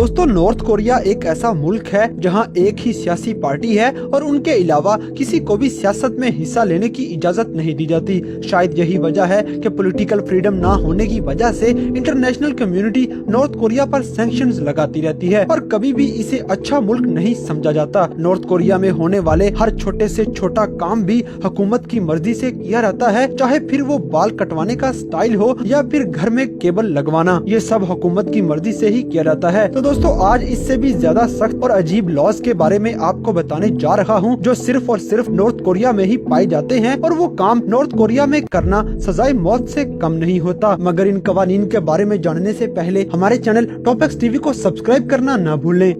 दोस्तों, North Korea एक ऐसा मुल्क है जहां एक ही सियासी पार्टी है और उनके अलावा किसी को भी सियासत में हिस्सा लेने की इजाजत नहीं दी जाती। शायद यही वजह है कि पॉलिटिकल फ्रीडम ना होने की वजह से इंटरनेशनल कम्युनिटी नॉर्थ कोरिया पर सैंक्शंस लगाती रहती है और कभी भी इसे अच्छा मुल्क नहीं समझा जाता। नॉर्थ कोरिया में होने वाले हर छोटे से छोटा काम भी हुकूमत की मर्जी से किया रहता है, चाहे फिर वो बाल कटवाने का स्टाइल हो या फिर घर में केबल लगवाना, ये सब हुकूमत की मर्जी से ही किया जाता है। तो दोस्तों, आज इससे भी ज्यादा सख्त और अजीब लॉज के बारे में आपको बताने जा रहा हूँ जो सिर्फ और सिर्फ नॉर्थ कोरिया में ही पाए जाते हैं और वो काम नॉर्थ कोरिया में करना सजाए मौत से कम नहीं होता। मगर इन कवानीन के बारे में जानने से पहले हमारे चैनल टॉपिक्स टीवी को सब्सक्राइब करना न भूलें।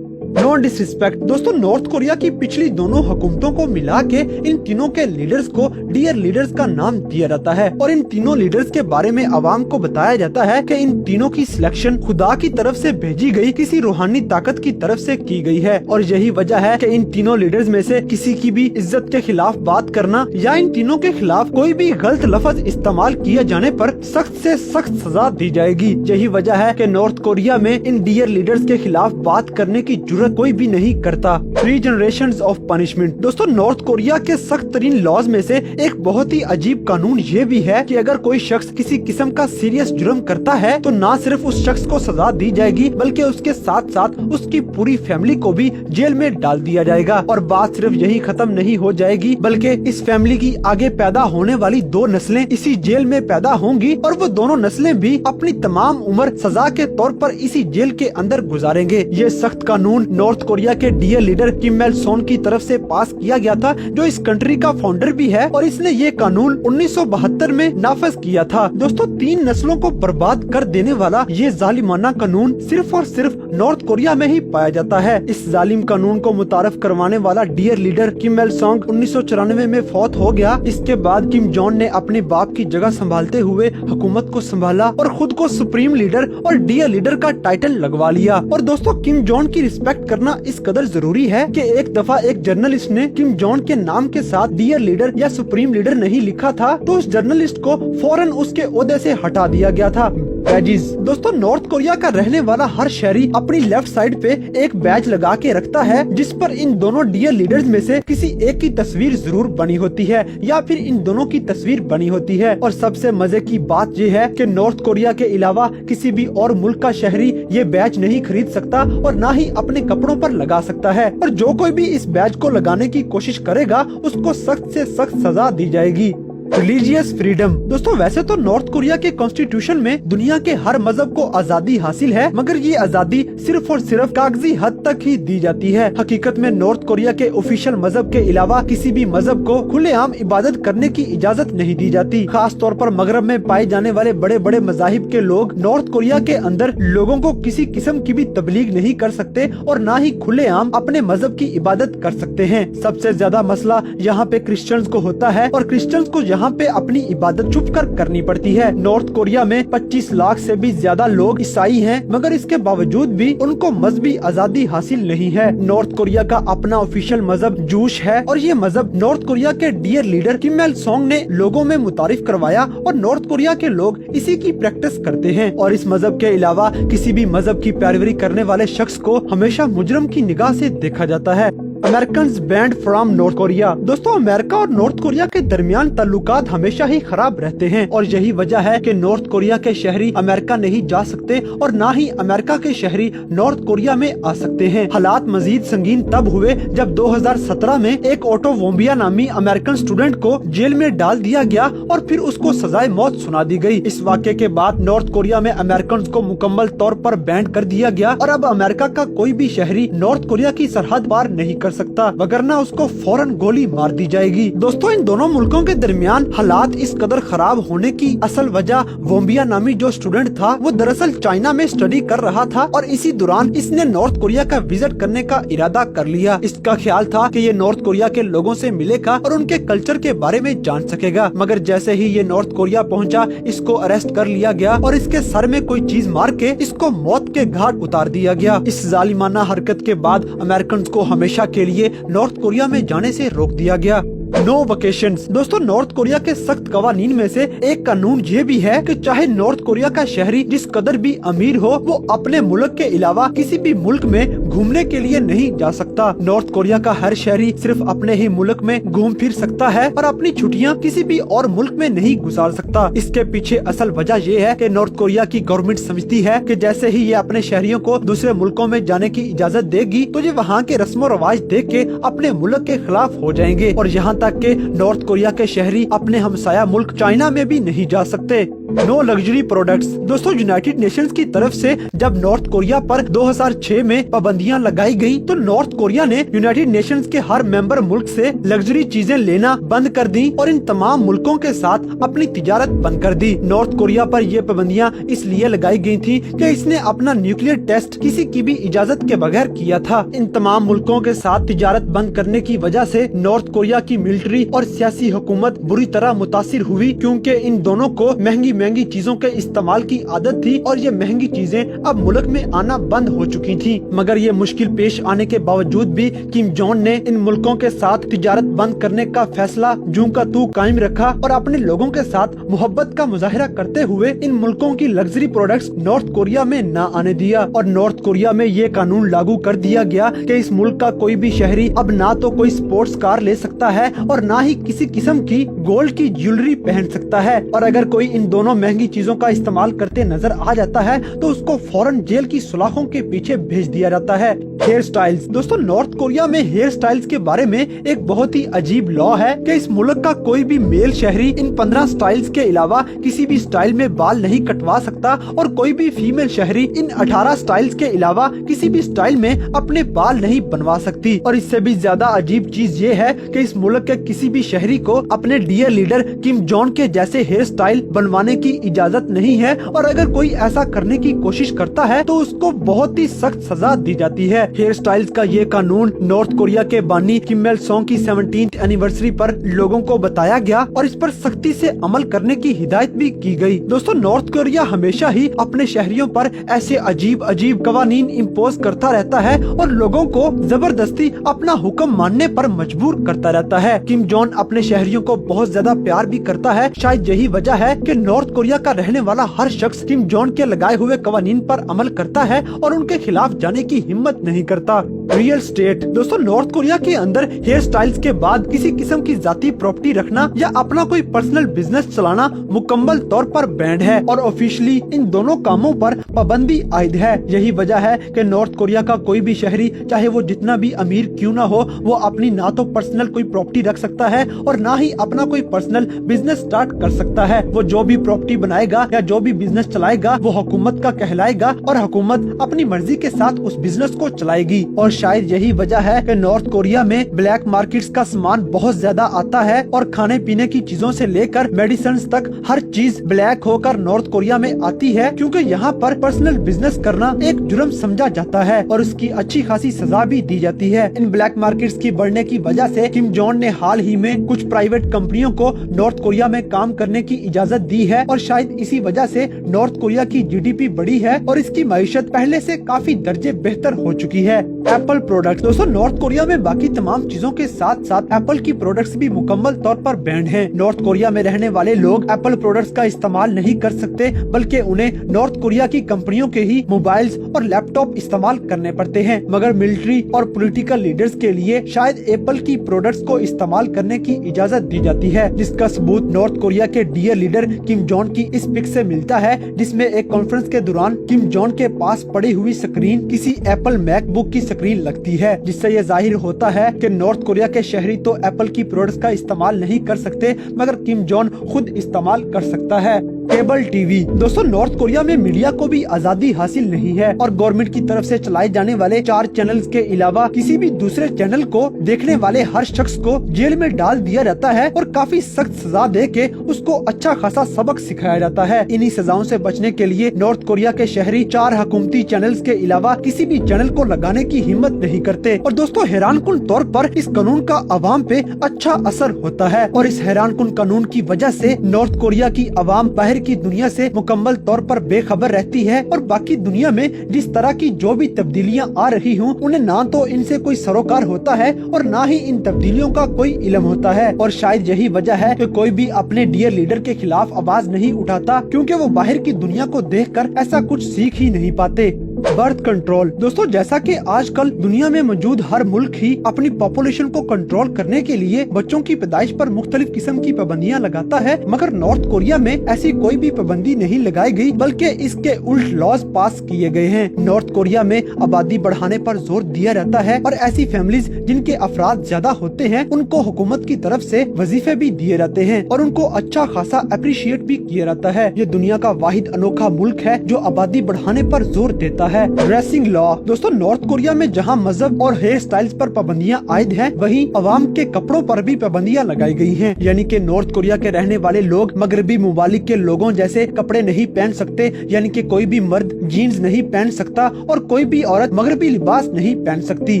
No disrespect. दोस्तों, नॉर्थ कोरिया की पिछली दोनों हुकूमतों को मिला के इन तीनों के लीडर्स को डियर लीडर्स का नाम दिया जाता है और इन तीनों लीडर्स के बारे में आवाम को बताया जाता है कि इन तीनों की सिलेक्शन खुदा की तरफ से भेजी गई किसी रूहानी ताकत की तरफ से की गई है और यही वजह है कि इन तीनों लीडर्स में से किसी की भी इज्जत के खिलाफ बात करना या इन तीनों के खिलाफ कोई भी गलत लफ्ज इस्तेमाल किए जाने पर सख्त से सख्त सजा दी जाएगी। यही वजह है कि नॉर्थ कोरिया में इन डियर लीडर्स के खिलाफ बात करने की जुर्रत कोई भी नहीं करता। 3 जनरेशंस ऑफ पनिशमेंट। दोस्तों, नॉर्थ कोरिया के सख्त तरीन लॉज में से एक बहुत ही अजीब कानून ये भी है कि अगर कोई शख्स किसी किस्म का सीरियस जुर्म करता है तो न सिर्फ उस शख्स को सजा दी जाएगी बल्कि उसके साथ साथ उसकी पूरी फैमिली को भी जेल में डाल दिया जाएगा। और बात सिर्फ यही खत्म नहीं हो जाएगी बल्कि इस फैमिली की आगे पैदा होने वाली 2 नस्लें इसी जेल में पैदा होंगी और वो दोनों नस्लें भी अपनी तमाम उम्र सजा के तौर पर इसी जेल के अंदर गुजारेंगे। ये सख्त कानून नॉर्थ कोरिया के डियर लीडर किम इल सोंग की तरफ से पास किया गया था, जो इस कंट्री का फाउंडर भी है और इसने ये कानून 1972 में नाफिज किया था। दोस्तों, 3 नस्लों को बर्बाद कर देने वाला ये जालिमाना कानून सिर्फ और सिर्फ नॉर्थ कोरिया में ही पाया जाता है। इस जालिम कानून को मुतारफ करवाने वाला डियर लीडर किम इल सोंग 1994 में फौत हो गया। इसके बाद किम जोंग ने अपने बाप की जगह संभालते हुए हुकूमत को संभाला और खुद को सुप्रीम लीडर और डियर लीडर का टाइटल लगवा लिया। और दोस्तों, किम जोंग की रिस्पेक्ट करना इस कदर जरूरी है कि एक दफा एक जर्नलिस्ट ने किम जोंग के नाम के साथ डियर लीडर या सुप्रीम लीडर नहीं लिखा था तो उस जर्नलिस्ट को फौरन उसके ओहदे से हटा दिया गया था। बैजेस। दोस्तों, नॉर्थ कोरिया का रहने वाला हर शहरी अपनी लेफ्ट साइड पे एक बैज लगा के रखता है जिस पर इन दोनों डियर लीडर्स में से किसी एक की तस्वीर जरूर बनी होती है या फिर इन दोनों की तस्वीर बनी होती है। और सबसे मजे की बात ये है कि नॉर्थ कोरिया के अलावा किसी भी और मुल्क का शहरी ये बैज नहीं खरीद सकता और न ही अपने कपड़ों पर लगा सकता है और जो कोई भी इस बैज को लगाने की कोशिश करेगा उसको सख्त से सख्त सजा दी जाएगी। Religious freedom. दोस्तों, वैसे तो नॉर्थ कोरिया के कॉन्स्टिट्यूशन में दुनिया के हर मजहब को आजादी हासिल है, मगर ये आजादी सिर्फ और सिर्फ कागजी हद तक ही दी जाती है। हकीकत में नॉर्थ कोरिया के ऑफिशियल मजहब के अलावा किसी भी मजहब को खुलेआम इबादत करने की इजाजत नहीं दी जाती। खास तौर पर मगरब में पाए जाने वाले बड़े बड़े मजाहिब के लोग नॉर्थ कोरिया के अंदर लोगों को किसी किस्म की भी तबलीग नहीं कर सकते और न ही खुलेआम अपने मजहब की इबादत कर सकते हैं। सबसे ज्यादा मसला यहाँ पे क्रिश्चियंस को होता है और क्रिश्चियंस को यहाँ पे अपनी इबादत छुप कर करनी पड़ती है। नॉर्थ कोरिया में 25 लाख से भी ज्यादा लोग ईसाई हैं, मगर इसके बावजूद भी उनको मजहबी आजादी हासिल नहीं है। नॉर्थ कोरिया का अपना ऑफिशियल मजहब जूश है और ये मजहब नॉर्थ कोरिया के डियर लीडर किम इल सोंग ने लोगों में मुतारिफ करवाया और नॉर्थ कोरिया के लोग इसी की प्रैक्टिस करते हैं। और इस मजहब के अलावा किसी भी मजहब की पैरवी करने वाले शख्स को हमेशा मुजरम की निगाह से देखा जाता है। Americans banned from north Korea. दोस्तों, अमेरिका और नॉर्थ कोरिया के दरमियान ताल्लुकात हमेशा ही खराब रहते हैं और यही वजह है कि नॉर्थ कोरिया के शहरी अमेरिका नहीं जा सकते और न ही अमेरिका के शहरी नॉर्थ कोरिया में आ सकते हैं। हालात मजीद संगीन तब हुए जब 2017 में एक ओटो वोम्बिया नामी अमेरिकन स्टूडेंट को जेल में डाल दिया गया और फिर उसको सजाए मौत सुना दी गई। इस वाक़े के बाद नॉर्थ कोरिया में अमेरिकन को मुकम्मल तौर पर बैन कर दिया गया और अब अमेरिका का कोई भी शहरी नॉर्थ कोरिया की सरहद पार नहीं कर सकता, वगरना उसको फौरन गोली मार दी जाएगी। दोस्तों, इन दोनों मुल्कों के दरमियान हालात इस कदर खराब होने की असल वजह वोम्बिया नामी जो स्टूडेंट था वो दरअसल चाइना में स्टडी कर रहा था और इसी दौरान इसने नॉर्थ कोरिया का विजिट करने का इरादा कर लिया। इसका ख्याल था कि ये नॉर्थ कोरिया के लोगों से मिलेगा और उनके कल्चर के बारे में जान सकेगा, मगर जैसे ही ये नॉर्थ कोरिया पहुंचा इसको अरेस्ट कर लिया गया और इसके सर में कोई चीज मार के इसको मौत के घाट उतार दिया गया। इस जालिमाना हरकत के बाद अमेरिकन को हमेशा के लिए नॉर्थ कोरिया में जाने से रोक दिया गया। No vacations. दोस्तों नॉर्थ कोरिया के सख्त कवानीन में से एक कानून ये भी है कि चाहे नॉर्थ कोरिया का शहरी जिस कदर भी अमीर हो, वो अपने मुल्क के अलावा किसी भी मुल्क में घूमने के लिए नहीं जा सकता। नॉर्थ कोरिया का हर शहरी सिर्फ अपने ही मुल्क में घूम फिर सकता है और अपनी छुट्टियां किसी भी और मुल्क में नहीं गुजार सकता। इसके पीछे असल वजह ये है कि नॉर्थ कोरिया की गवर्नमेंट समझती है कि जैसे ही ये अपने शहरियों को दूसरे मुल्कों में जाने की इजाजत देगी तो ये वहाँ के रस्मो रवाज देख के अपने मुल्क के खिलाफ हो जाएंगे और यहाँ तक के नॉर्थ कोरिया के शहरी अपने हमसाया मुल्क चाइना में भी नहीं जा सकते। No luxury products. दोस्तों यूनाइटेड नेशंस की तरफ से जब नॉर्थ कोरिया पर 2006 में पाबंदियां लगाई गई तो नॉर्थ कोरिया ने यूनाइटेड नेशंस के हर मेंबर मुल्क से लग्जरी चीजें लेना बंद कर दी और इन तमाम मुल्कों के साथ अपनी तिजारत बंद कर दी। नॉर्थ कोरिया पर ये पाबंदियां इसलिए लगाई गई थी कि इसने अपना न्यूक्लियर टेस्ट किसी की भी इजाजत के बगैर किया था। इन तमाम मुल्कों के साथ तिजारत बंद करने की वजह से नॉर्थ कोरिया की मिलिट्री और सियासी हुकूमत बुरी तरह मुतासिर हुई, क्योंकि इन दोनों को महंगी चीजों के इस्तेमाल की आदत थी और ये महंगी चीजें अब मुल्क में आना बंद हो चुकी थी। मगर ये मुश्किल पेश आने के बावजूद भी किम जोंग ने इन मुल्कों के साथ तिजारत बंद करने का फैसला जूं का तू कायम रखा और अपने लोगों के साथ मोहब्बत का मुजाहिरा करते हुए इन मुल्कों की लग्जरी प्रोडक्ट्स नॉर्थ कोरिया में न आने दिया। और नॉर्थ कोरिया में ये कानून लागू कर दिया गया कि इस मुल्क का कोई भी शहरी अब ना तो कोई स्पोर्ट्स कार ले सकता है और ना ही किसी किस्म की गोल्ड की ज्वेलरी पहन सकता है। और अगर कोई इन दोनों महंगी चीजों का इस्तेमाल करते नजर आ जाता है तो उसको फौरन जेल की सलाखों के पीछे भेज दिया जाता है। Hair styles. दोस्तों नॉर्थ कोरिया में हेयर स्टाइल्स के बारे में एक बहुत ही अजीब लॉ है कि इस मुल्क का कोई भी मेल शहरी इन 15 स्टाइल्स के अलावा किसी भी स्टाइल में बाल नहीं कटवा सकता और कोई भी फीमेल शहरी इन 18 स्टाइल्स के अलावा किसी भी स्टाइल में अपने बाल नहीं बनवा सकती। और इससे भी ज्यादा अजीब चीज ये है कि इस मुल्क के किसी भी शहरी को अपने डियर लीडर किम जोंग के जैसे हेयर स्टाइल बनवाने की इजाजत नहीं है और अगर कोई ऐसा करने की कोशिश करता है तो उसको बहुत ही सख्त सजा दी जाती है। हेयर स्टाइल्स का ये कानून नॉर्थ कोरिया के बानी किम इल सॉन्ग की 17th एनिवर्सरी पर लोगों को बताया गया और इस पर सख्ती से अमल करने की हिदायत भी की गई। दोस्तों नॉर्थ कोरिया हमेशा ही अपने शहरियों पर ऐसे अजीब अजीब कवानीन इम्पोज करता रहता है और लोगों को जबरदस्ती अपना हुक्म मानने पर मजबूर करता रहता है। किम जोंग अपने शहरियों को बहुत ज्यादा प्यार भी करता है। शायद यही वजह है कि नॉर्थ कोरिया का रहने वाला हर शख्स किम जोंग के लगाए हुए कवानीन पर अमल करता है और उनके खिलाफ जाने की हिम्मत नहीं करता। Real estate. दोस्तों नॉर्थ कोरिया के अंदर हेयर स्टाइल्स के बाद किसी किस्म की जाती प्रॉपर्टी रखना या अपना कोई पर्सनल बिजनेस चलाना मुकम्मल तौर पर बैंड है और ऑफिशियली इन दोनों कामों पर पाबंदी आयद है। यही वजह है कि नॉर्थ कोरिया का कोई भी शहरी चाहे वो जितना भी अमीर क्यों ना हो, वो अपनी ना तो पर्सनल कोई प्रॉपर्टी रख सकता है और ना ही अपना कोई पर्सनल बिजनेस स्टार्ट कर सकता है। वो जो भी प्रॉपर्टी बनाएगा या जो भी बिजनेस चलाएगा वो हुकूमत का कहलाएगा और हुकूमत अपनी मर्जी के साथ उस बिजनेस को चलाएगी। और शायद यही वजह है कि नॉर्थ कोरिया में ब्लैक मार्केट्स का सामान बहुत ज्यादा आता है और खाने पीने की चीजों से लेकर मेडिसिन तक हर चीज ब्लैक होकर नॉर्थ कोरिया में आती है, क्योंकि यहाँ पर पर्सनल बिजनेस करना एक जुर्म समझा जाता है और उसकी अच्छी खासी सजा भी दी जाती है। इन ब्लैक मार्केट्स की बढ़ने की वजह से किम जोंग ने हाल ही में कुछ प्राइवेट कंपनियों को नॉर्थ कोरिया में काम करने की इजाजत दी है और शायद इसी वजह से नॉर्थ कोरिया की जीडीपी बढ़ी है और इसकी मईशत पहले से काफी दर्जे बेहतर हो चुकी है। Apple products. दोस्तों नॉर्थ कोरिया में बाकी तमाम चीजों के साथ साथ एप्पल की प्रोडक्ट्स भी मुकम्मल तौर पर बैंड हैं। नॉर्थ कोरिया में रहने वाले लोग एप्पल प्रोडक्ट्स का इस्तेमाल नहीं कर सकते, बल्कि उन्हें नॉर्थ कोरिया की कंपनियों के ही मोबाइल्स और लैपटॉप इस्तेमाल करने पड़ते हैं। मगर मिलिट्री और पॉलिटिकल लीडर्स के लिए शायद एप्पल की प्रोडक्ट्स को इस्तेमाल करने की इजाजत दी जाती है, जिसका सबूत नॉर्थ कोरिया के डियर लीडर किम जोंग की इस पिक से मिलता है, जिसमें एक कॉन्फ्रेंस के दौरान किम जोंग के पास पड़ी हुई स्क्रीन किसी एप्पल मैकबुक की स्क्रीन लगती है, जिससे ये जाहिर होता है कि नॉर्थ कोरिया के शहरी तो एप्पल की प्रोडक्ट्स का इस्तेमाल नहीं कर सकते, मगर किम जोंग खुद इस्तेमाल कर सकता है। Cable TV. दोस्तों नॉर्थ कोरिया में मीडिया को भी आजादी हासिल नहीं है और गवर्नमेंट की तरफ से चलाए जाने वाले 4 चैनल्स के अलावा किसी भी दूसरे चैनल को देखने वाले हर शख्स को जेल में डाल दिया जाता है और काफी सख्त सजा दे के उसको अच्छा खासा सबक सिखाया जाता है। इन्हीं सजाओं से बचने के लिए नॉर्थ कोरिया के शहरी 4 हुकूमती चैनल्स के अलावा किसी भी चैनल को लगाने की हिम्मत नहीं करते। और दोस्तों हैरानकुन तौर पर इस कानून का अवाम पे अच्छा असर होता है और इस हैरानकुन कानून की वजह से नॉर्थ कोरिया की अवाम बाहर बाहर की दुनिया से मुकम्मल तौर पर बेखबर रहती है और बाकी दुनिया में जिस तरह की जो भी तब्दीलियां आ रही हों उन्हें ना तो इनसे कोई सरोकार होता है और ना ही इन तब्दीलियों का कोई इल्म होता है। और शायद यही वजह है कि कोई भी अपने डियर लीडर के खिलाफ आवाज नहीं उठाता, क्योंकि वो बाहर की दुनिया को देखकर ऐसा कुछ सीख ही नहीं पाते। Birth control. दोस्तों, जैसा कि आजकल दुनिया में मौजूद हर मुल्क ही अपनी पॉपुलेशन को कंट्रोल करने के लिए बच्चों की पैदाइश पर मुख्तलिफ किस्म की पाबंदियां लगाता है, मगर नॉर्थ कोरिया में ऐसी कोई भी पाबंदी नहीं लगाई गई, बल्कि इसके उल्ट लॉज पास किए गए हैं। नॉर्थ कोरिया में आबादी बढ़ाने पर जोर दिया रहता है और ऐसी फैमिलीज जिनके अफराद ज्यादा होते हैं उनको हुकूमत की तरफ से वजीफे भी दिए रहते हैं और उनको अच्छा खासा अप्रिशिएट भी किया जाता है। ये दुनिया का वाहिद अनोखा मुल्क है जो आबादी बढ़ाने पर जोर देता है। Dressing law. दोस्तों, नॉर्थ कोरिया में जहां मजहब और हेयर स्टाइल्स पर पाबंदियां आयद हैं, वहीं अवाम के कपड़ों पर भी पाबंदियां लगाई गई हैं। यानी कि नॉर्थ कोरिया के रहने वाले लोग मगरबी मुमालिक के लोगों जैसे कपड़े नहीं पहन सकते, यानी कि कोई भी मर्द जीन्स नहीं पहन सकता और कोई भी औरत मगरबी लिबास नहीं पहन सकती।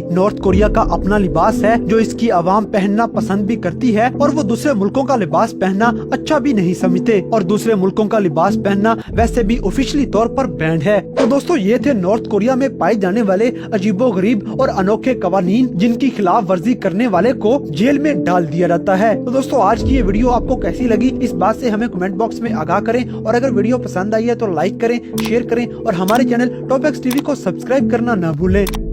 नॉर्थ कोरिया का अपना लिबास है जो इसकी अवाम पहनना पसंद भी करती है और वो दूसरे मुल्कों का लिबास पहनना अच्छा भी नहीं समझते और दूसरे मुल्कों का लिबास पहनना वैसे भी ऑफिशियली तौर पर बैंड है। तो दोस्तों, ये थे नॉर्थ कोरिया में पाए जाने वाले अजीबोगरीब और अनोखे कवानीन जिनकी खिलाफ वर्जी करने वाले को जेल में डाल दिया जाता है। तो दोस्तों, आज की ये वीडियो आपको कैसी लगी इस बात से हमें कमेंट बॉक्स में आगाह करें और अगर वीडियो पसंद आई है तो लाइक करें, शेयर करें और हमारे चैनल टॉप एक्स टीवी को सब्सक्राइब करना न भूलें।